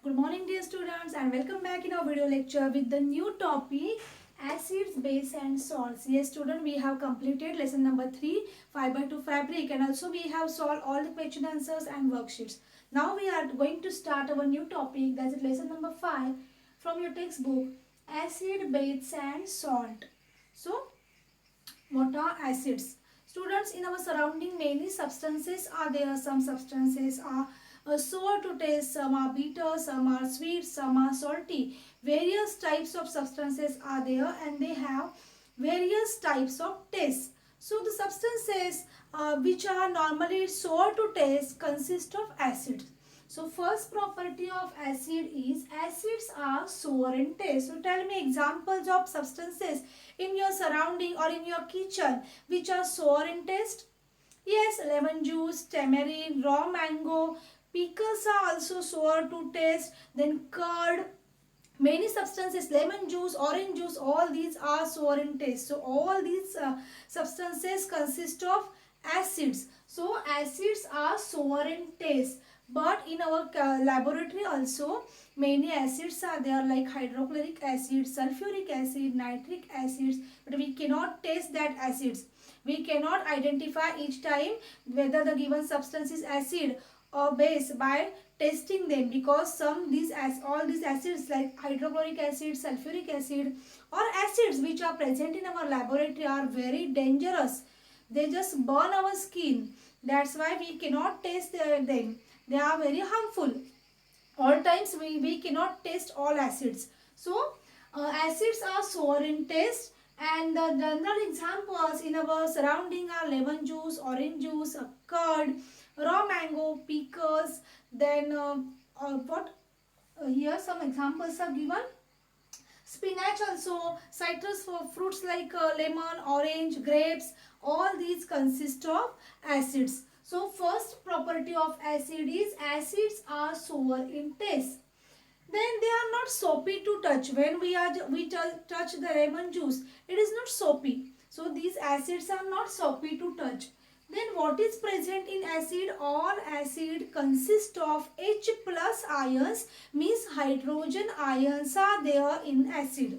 Good morning dear students and welcome back in our video lecture with the new topic acids, base and salts. Yes student, we have completed lesson number 3 fiber to fabric and also we have solved all the question answers and worksheets. Now we are going to start our new topic, that is lesson number 5 from your textbook, acid, base and salt. So what are acids? Students, in our surrounding many substances are there. Some substances are sour to taste, some are bitter, some are sweet, some are salty. Various types of substances are there and they have various types of taste. So the substances which are normally sour to taste consist of acids. So first property of acid is acids are sour in taste. So tell me examples of substances in your surrounding or in your kitchen which are sour in taste. Yes, lemon juice, tamarind, raw mango, pickles are also sour to taste. Then curd, many substances, lemon juice, orange juice, all these are sour in taste. So all these substances consist of acids. So acids are sour in taste. But in our laboratory also many acids are there like hydrochloric acid, sulfuric acid, nitric acids, but we cannot taste that acids. We cannot identify each time whether the given substance is acid or base by testing them, because all these acids like hydrochloric acid, sulfuric acid or acids which are present in our laboratory are very dangerous. They just burn our skin. That's why we cannot taste them. They are very harmful. All times we cannot taste all acids. So acids are sour in taste, and the general examples in our surrounding are lemon juice, orange juice, curd, raw mango, pickles. Then what here some examples are given. Spinach also, citrus for fruits like lemon, orange, grapes, all these consist of acids. So first property of acid is acids are sour in taste. Then they are not soapy to touch. When we touch the lemon juice, it is not soapy. So these acids are not soapy to touch. Then what is present in acid? All acid consist of H plus ions, means hydrogen ions are there in acid.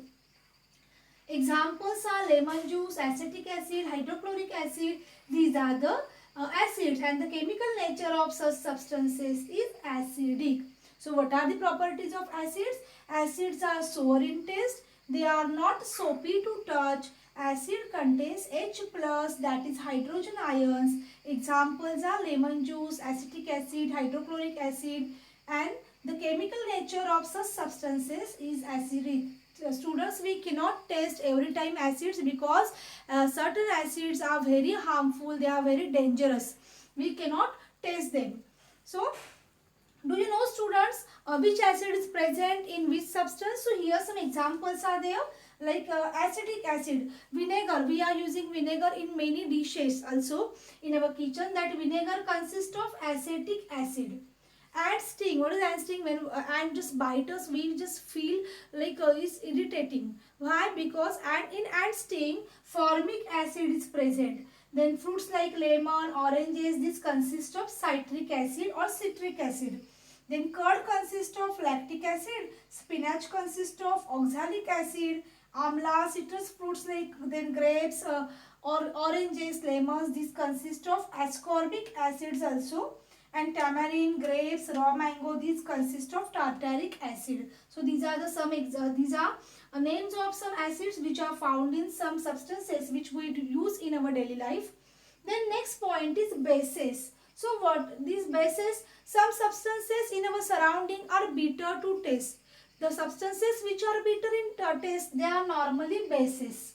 Examples are lemon juice, acetic acid, hydrochloric acid. These are the acids, and the chemical nature of such substances is acidic. So what are the properties of acids? Acids are sour in taste. They are not soapy to touch. Acid contains H plus, that is hydrogen ions. Examples are lemon juice, acetic acid, hydrochloric acid, and the chemical nature of such substances is acidic. Students, we cannot taste every time acids because certain acids are very harmful. They are very dangerous. We cannot taste them. So do you know students which acid is present in which substance? So here some examples are there like acetic acid, vinegar. We are using vinegar in many dishes also in our kitchen. That vinegar consists of acetic acid. Ant sting, what is ant sting? When ant just bite us, we just feel like it's irritating. Why? Because in ant sting formic acid is present. Then fruits like lemon, oranges, this consist of citric acid or citric acid. Then curd consists of lactic acid, spinach consists of oxalic acid, amla, citrus fruits like then grapes or oranges, lemons, this consist of ascorbic acids also, and tamarind, grapes, raw mango, these consist of tartaric acid. So these are names of some acids which are found in some substances which we use in our daily life. Then next point is bases. So what these bases? Some substances in our surrounding are bitter to taste. The substances which are bitter in taste, they are normally bases.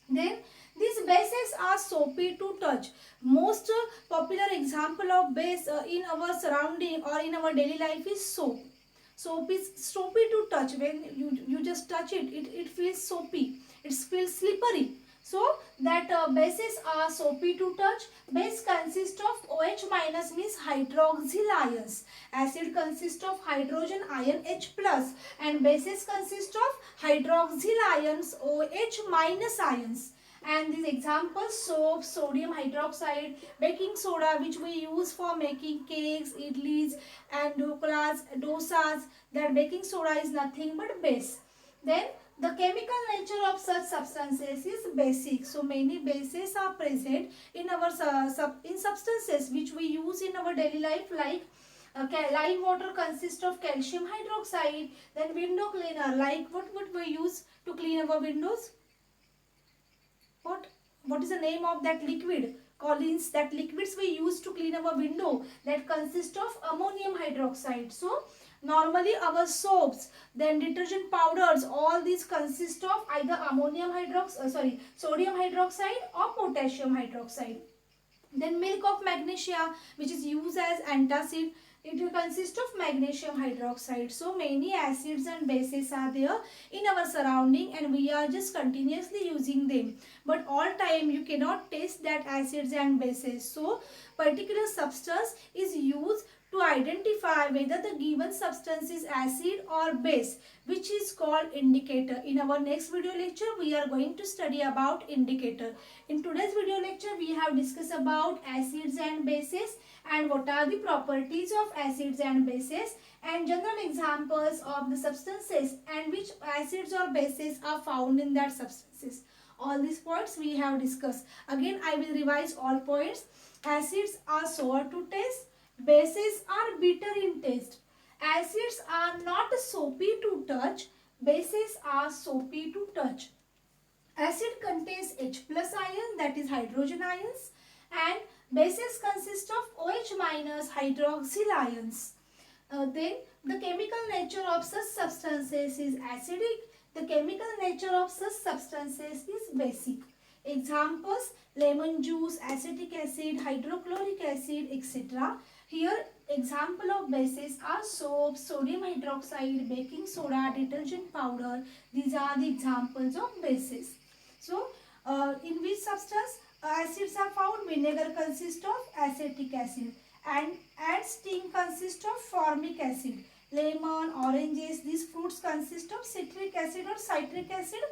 Then these bases are soapy to touch. Most popular example of base in our surrounding or in our daily life is soap. Soap is soapy to touch. When you just touch it, it feels soapy. It feels slippery. So that bases are soapy to touch. Base consists of OH minus, means hydroxyl ions. Acid consists of hydrogen ion H plus, and bases consist of hydroxyl ions OH minus ions. And these examples: soap, sodium hydroxide, baking soda, which we use for making cakes, idlis and dosas. That baking soda is nothing but base. Then the chemical nature of such substances is basic. So many bases are present in our in substances which we use in our daily life, like lime water consists of calcium hydroxide. Then window cleaner, like what would we use to clean our windows? What is the name of that liquid? Collins, that liquids we use to clean our window, that consist of ammonium hydroxide. So normally our soaps, then detergent powders, all these consist of either sodium hydroxide or potassium hydroxide. Then milk of magnesia, which is used as antacid, it will consist of magnesium hydroxide. So many acids and bases are there in our surrounding and we are just continuously using them. But all time you cannot taste that acids and bases. So particular substance is used to identify whether the given substance is acid or base, which is called indicator. In our next video lecture, we are going to study about indicator. In today's video lecture, we have discussed about acids and bases and what are the properties of acids and bases and general examples of the substances and which acids or bases are found in that substances. All these points we have discussed. Again, I will revise all points. Acids are sour to taste. Bases are bitter in taste. Acids are not soapy to touch. Bases are soapy to touch. Acid contains H plus ion, that is hydrogen ions, and bases consist of OH minus hydroxyl ions. Then the chemical nature of such substances is acidic. The chemical nature of such substances is basic. Examples: lemon juice, acetic acid, hydrochloric acid, etc. Here example of bases are soap, sodium hydroxide, baking soda, detergent powder. These are the examples of bases. So in which substance acids are found? Vinegar consists of acetic acid and sting consists of formic acid. Lemon, oranges, these fruits consist of citric acid or citric acid.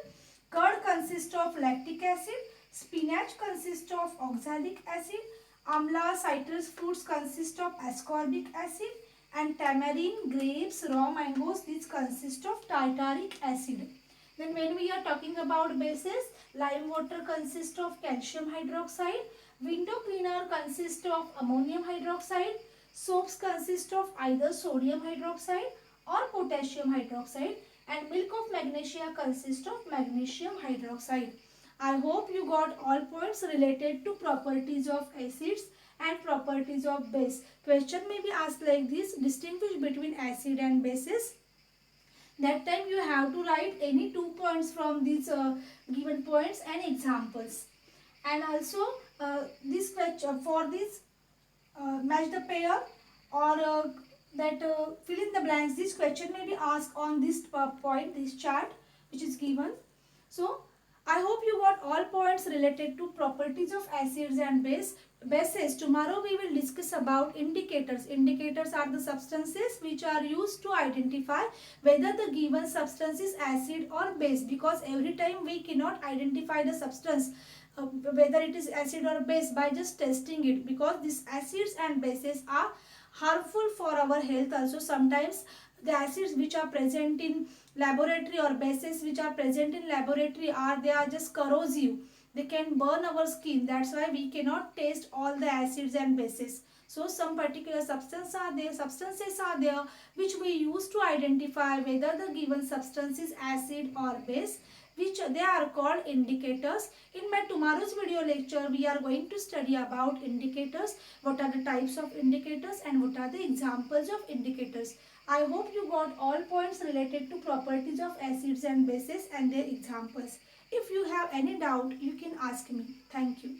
Curd consists of lactic acid. Spinach consists of oxalic acid. Amla, citrus fruits consist of ascorbic acid. And tamarind, grapes, raw mangoes, these consist of tartaric acid. Then when we are talking about bases, lime water consists of calcium hydroxide. Window cleaner consists of ammonium hydroxide. Soaps consist of either sodium hydroxide or potassium hydroxide. And milk of magnesia consists of magnesium hydroxide. I hope you got all points related to properties of acids and properties of base. Question may be asked like this: distinguish between acid and bases. That time you have to write any 2 points from these given points and examples. And also this question for this match the pair or fill in the blanks. This question may be asked on this point, this chart which is given. So I hope you got all points related to properties of acids and bases. Tomorrow we will discuss about indicators. Indicators are the substances which are used to identify whether the given substance is acid or base, because every time we cannot identify the substance whether it is acid or base by just testing it, because these acids and bases are harmful for our health also. Sometimes the acids which are present in laboratory or bases which are present in laboratory they are just corrosive. They can burn our skin. That's why we cannot taste all the acids and bases. So some particular substances are there which we use to identify whether the given substance is acid or base, which they are called indicators. In my tomorrow's video lecture, we are going to study about indicators, what are the types of indicators and what are the examples of indicators. I hope you got all points related to properties of acids and bases and their examples. If you have any doubt, you can ask me. Thank you.